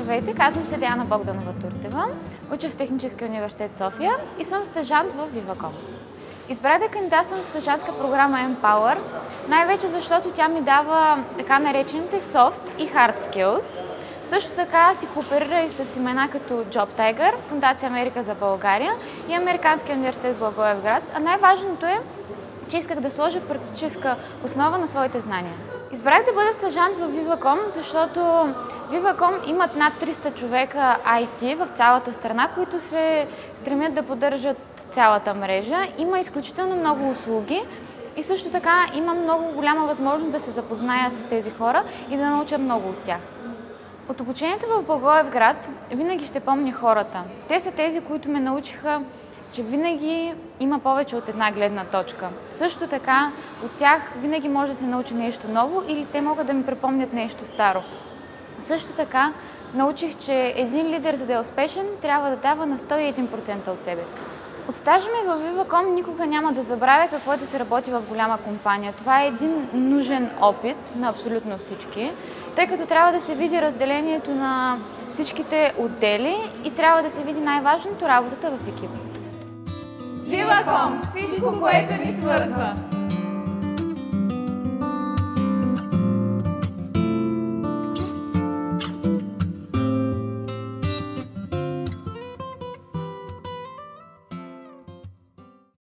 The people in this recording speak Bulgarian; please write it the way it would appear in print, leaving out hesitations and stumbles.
Здравейте, казвам се Диана Богданова Туртева, уча в Техническия университет София и съм стажант в Viva.com. Избрах да кандидатствам в стажантска програма Empower, най-вече защото тя ми дава така наречените soft и hard skills. Също така си кооперира и с имена като Job Tiger, Фондация Америка за България и Американския университет в Благоевград, а най-важното е, че исках да сложа практическа основа на своите знания. Избрах да бъда стажант в Viva.com, защото Viva.com имат над 300 човека IT в цялата страна, които се стремят да поддържат цялата мрежа. Има изключително много услуги и също така има много голяма възможност да се запозная с тези хора и да науча много от тях. От обучението в Благоевград винаги ще помня хората. Те са тези, които ме научиха, че винаги има повече от една гледна точка. Също така, от тях винаги може да се научи нещо ново или те могат да ми припомнят нещо старо. Също така, научих, че един лидер, за да е успешен, трябва да дава на 101% от себе си. От стажа ми в Viva.com никога няма да забравя какво е да се работи в голяма компания. Това е един нужен опит на абсолютно всички, тъй като трябва да се види разделението на всичките отдели и трябва да се види най-важното – работата в екип. Viva.com, всичко, което ни свързва!